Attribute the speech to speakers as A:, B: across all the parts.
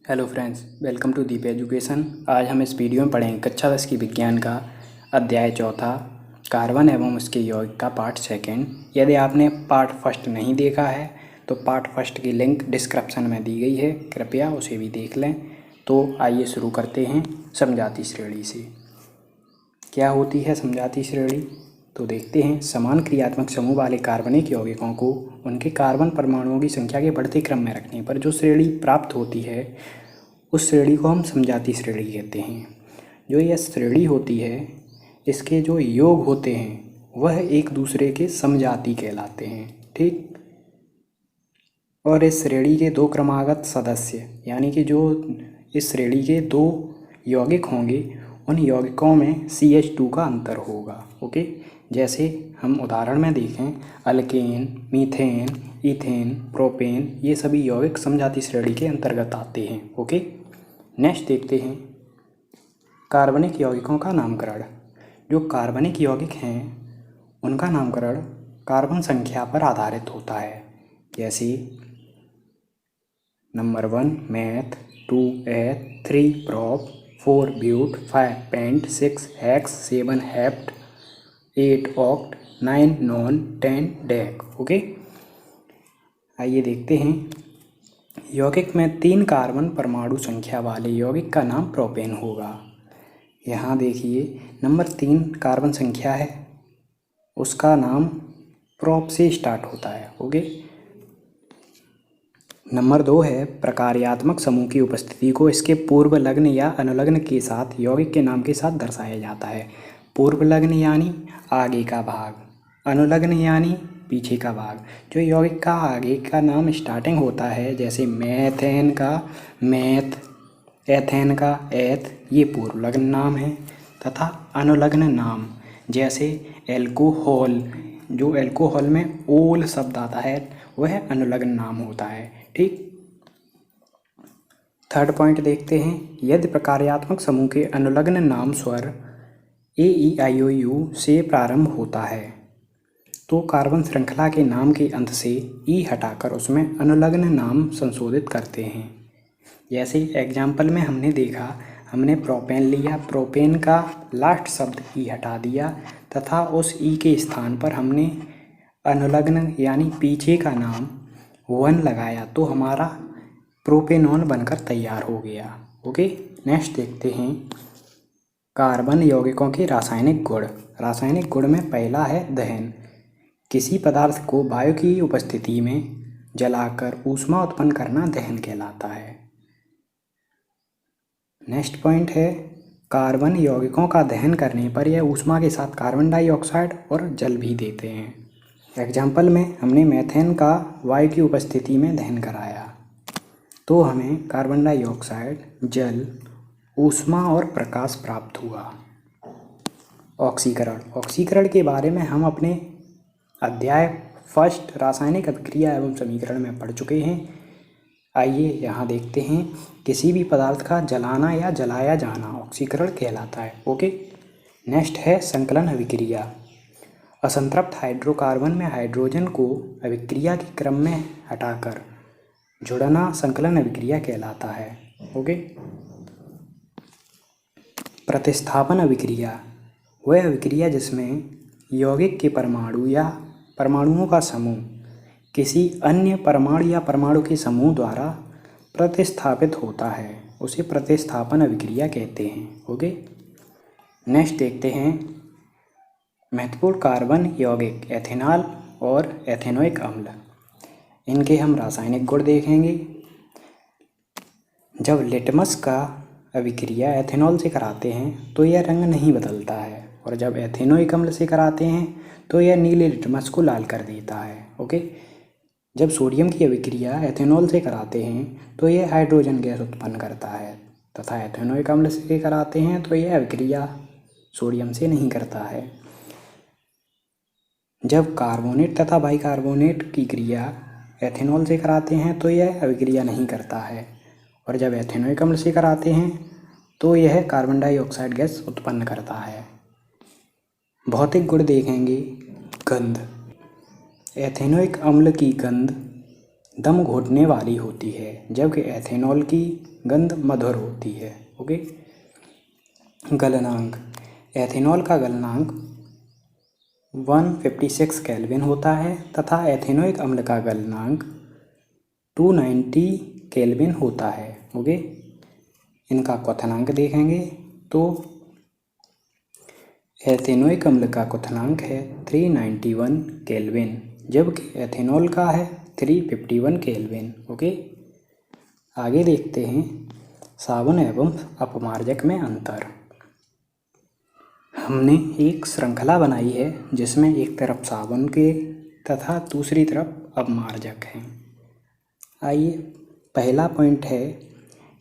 A: Hello friends, welcome to Deep education. आज हम इस वीडियो में पढ़ेंगे कक्षा 10 की विज्ञान का अध्याय चौथा कार्बन एवं उसके यौगिक का पार्ट सेकंड। यदि आपने पार्ट फर्स्ट नहीं देखा है तो पार्ट फर्स्ट की लिंक डिस्क्रिप्शन में दी गई है, कृपया उसे भी देख लें। तो आइए शुरू करते हैं समझाती श्रेणी से। क्या होती है समझाती श्रेणी? तो देखते हैं। समान क्रियात्मक समूह वाले कार्बनिक यौगिकों को उनके कार्बन परमाणुओं की संख्या के बढ़ते क्रम में रखने पर जो श्रेणी प्राप्त होती है उस श्रेणी को हम समझाती श्रेणी कहते हैं। जो यह श्रेणी होती है, इसके जो योग होते हैं वह एक दूसरे के समजाती कहलाते हैं। ठीक। और इस श्रेणी के दो क्रमागत सदस्य यानी कि जो इस श्रेणी के दो यौगिक होंगे उन यौगिकों में CH2 का अंतर होगा। ओके, जैसे हम उदाहरण में देखें, अल्केन, मीथेन, इथेन, प्रोपेन, ये सभी यौगिक समजाती श्रेणी के अंतर्गत आते हैं। ओके, नेक्स्ट देखते हैं कार्बनिक यौगिकों का नामकरण। जो कार्बनिक यौगिक हैं उनका नामकरण कार्बन संख्या पर आधारित होता है। जैसे number 1 math, 2 eth, 3 prop, 4 but, 5 pent, 6 hex, 7 hept, 8 oct, 9 non, 10 dec. Okay, आइए देखते हैं। यौगिक में 3 कार्बन परमाणु संख्या वाले यौगिक का नाम प्रोपेन होगा। यहाँ देखिए, नंबर 3 कार्बन संख्या है, उसका नाम प्रोप से स्टार्ट होता है। ओके, नंबर 2 है प्रकार्यात्मक समूह की उपस्थिति को इसके पूर्व लग्न या अनुलग्न के साथ यौगिक के नाम के साथ दर्शाया जाता है। पूर्व लग्न यानी आगे का भाग, अनुलग्न यानी पीछे का भाग। जो यौगिक का आगे का नाम स्टार्टिंग होता है, जैसे मेथेन का मैथ, एथेन का एथ, ये पूर्व लग्न नाम है। तथा अनुलग्न नाम जैसे एल्कोहल, जो एल्कोहल में ओल शब्द आता है वह अनुलग्न नाम होता है। ठीक। थर्ड पॉइंट देखते हैं। यदि प्रकार्यात्मक समूह के अनुलग्न नाम स्वर AEIOU से प्रारंभ होता है तो कार्बन श्रृंखला के नाम के अंत से ई हटाकर उसमें अनुलग्न नाम संशोधित करते हैं। जैसे एग्जाम्पल में हमने देखा, हमने प्रोपेन लिया, प्रोपेन का लास्ट शब्द ई हटा दिया तथा उस ई के स्थान पर हमने अनुलग्न यानी पीछे का नाम 1 लगाया तो हमारा प्रोपेनॉन बनकर तैयार हो गया। ओके, नेक्स्ट देखते हैं कार्बन यौगिकों के रासायनिक गुण। रासायनिक गुण में पहला है दहन। किसी पदार्थ को वायु की उपस्थिति में जलाकर ऊष्मा उत्पन्न करना दहन कहलाता है। नेक्स्ट पॉइंट है कार्बन यौगिकों का दहन करने पर यह ऊष्मा के साथ कार्बन डाइऑक्साइड और जल भी देते हैं। एग्जाम्पल में हमने मेथेन का वायु की उपस्थिति में दहन कराया तो हमें कार्बन डाइऑक्साइड, जल, ऊष्मा और प्रकाश प्राप्त हुआ। ऑक्सीकरण। ऑक्सीकरण के बारे में हम अपने अध्याय फर्स्ट रासायनिक अभिक्रिया एवं समीकरण में पढ़ चुके हैं। आइए यहाँ देखते हैं। किसी भी पदार्थ का जलाना या जलाया जाना ऑक्सीकरण कहलाता है। ओके, नेक्स्ट है संकलन अभिक्रिया। असंतृप्त हाइड्रोकार्बन में हाइड्रोजन को अभिक्रिया के क्रम में हटाकर जुड़ना संकलन अभिक्रिया कहलाता है। ओके, प्रतिस्थापन अभिक्रिया वह अभिक्रिया जिसमें यौगिक के परमाणु या परमाणुओं का समूह किसी अन्य परमाणु या परमाणु के समूह द्वारा प्रतिस्थापित होता है, उसे प्रतिस्थापन अभिक्रिया कहते हैं। ओके, नेक्स्ट देखते हैं महत्वपूर्ण कार्बन यौगिक एथेनॉल और एथेनोइक अम्ल। इनके हम रासायनिक गुण देखेंगे। जब लिटमस का अभिक्रिया एथेनॉल से कराते हैं तो यह रंग नहीं बदलता है और जब एथेनोइक अम्ल से कराते हैं तो यह नीले लिटमस को लाल कर देता है। ओके, जब सोडियम की अभिक्रिया एथेनॉल से कराते हैं तो यह हाइड्रोजन गैस उत्पन्न करता है तथा एथेनोइक अम्ल से कराते हैं तो यह अभिक्रिया सोडियम से नहीं करता है। जब कार्बोनेट तथा बाइकार्बोनेट की क्रिया एथेनॉल से कराते हैं तो यह अभिक्रिया नहीं करता है और जब एथेनोइक अम्ल से कराते हैं तो यह कार्बन डाइऑक्साइड गैस उत्पन्न करता है। भौतिक गुण देखेंगे। गंध। एथेनोइक अम्ल की गंध दम घोटने वाली होती है, जबकि एथेनॉल की गंध मधुर होती है। ओके। गलनांक। एथेनॉल का गलनांक 156 केल्विन होता है तथा एथेनोइक अम्ल का गलनांक 290 केल्विन होता है। ओके। इनका क्वथनांक देखेंगे तो एथेनोइक अम्ल का क्वथनांक है 391 केल्विन, जबकि एथेनॉल का है 351 केल्विन। ओके। आगे देखते हैं साबुन एवं अपमार्जक में अंतर। हमने एक श्रृंखला बनाई है जिसमें एक तरफ साबुन के तथा दूसरी तरफ अपमार्जक हैं। आइए, पहला पॉइंट है,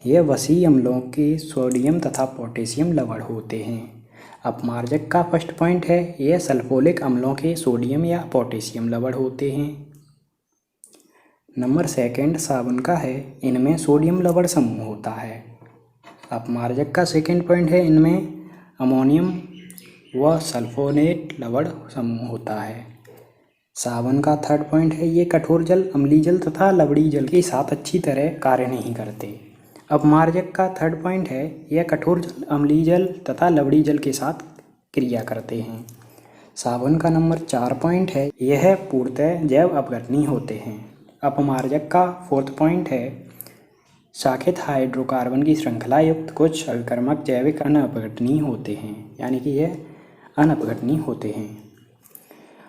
A: यह वसी अम्लों के सोडियम तथा पोटेशियम लवण होते हैं। अपमार्जक का फर्स्ट पॉइंट है, यह सल्फोलिक अम्लों के सोडियम या पोटेशियम लवण होते हैं। नंबर सेकंड साबुन का है, इनमें सोडियम लवण समूह होता है। अपमार्जक का सेकंड पॉइंट है, इनमें अमोनियम व सल्फोनेट लवण समूह होता है। साबुन का थर्ड पॉइंट है, ये कठोर जल, अम्लीय जल तथा लवणीय जल के साथ अच्छी तरह कार्य नहीं करते। अपमार्जक का थर्ड पॉइंट है, यह कठोर जल, अम्लीय जल तथा लवणीय जल के साथ क्रिया करते हैं। साबुन का नंबर 4 पॉइंट है, यह पूर्णतः जैव अपघटनीय होते हैं। अपमार्जक का फोर्थ पॉइंट है, शाखित हाइड्रोकार्बन की श्रृंखला युक्त कुछ अविकर्मक जैविक अनअपघटनीय होते हैं, यानी कि यह अनअपघटनीय होते हैं।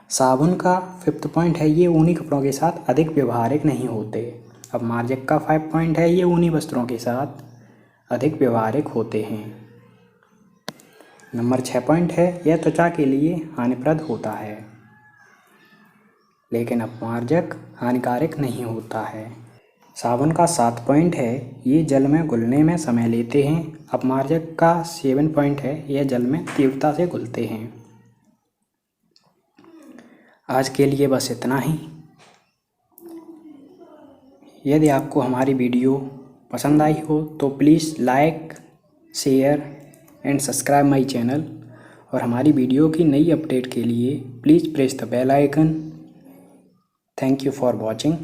A: साबुन का फिफ्थ पॉइंट है, ये ऊनी कपड़ों के साथ अधिक व्यवहारिक नहीं होते। अपमार्जक का 5 पॉइंट है, ये ऊनी वस्त्रों के साथ अधिक व्यवहारिक होते हैं। नंबर 6 पॉइंट है, यह त्वचा के लिए हानिप्रद होता है, लेकिन अपमार्जक हानिकारक नहीं होता है। साबुन का 7 पॉइंट है, ये जल में घुलने में समय लेते हैं। अपमार्जक का 7 पॉइंट है, यह जल में तीव्रता से घुलते हैं। आज के लिए बस इतना ही। यदि आपको हमारी वीडियो पसंद आई हो तो please like, share and subscribe my channel, और हमारी वीडियो की नई अपडेट के लिए please press the bell icon. Thank you for watching.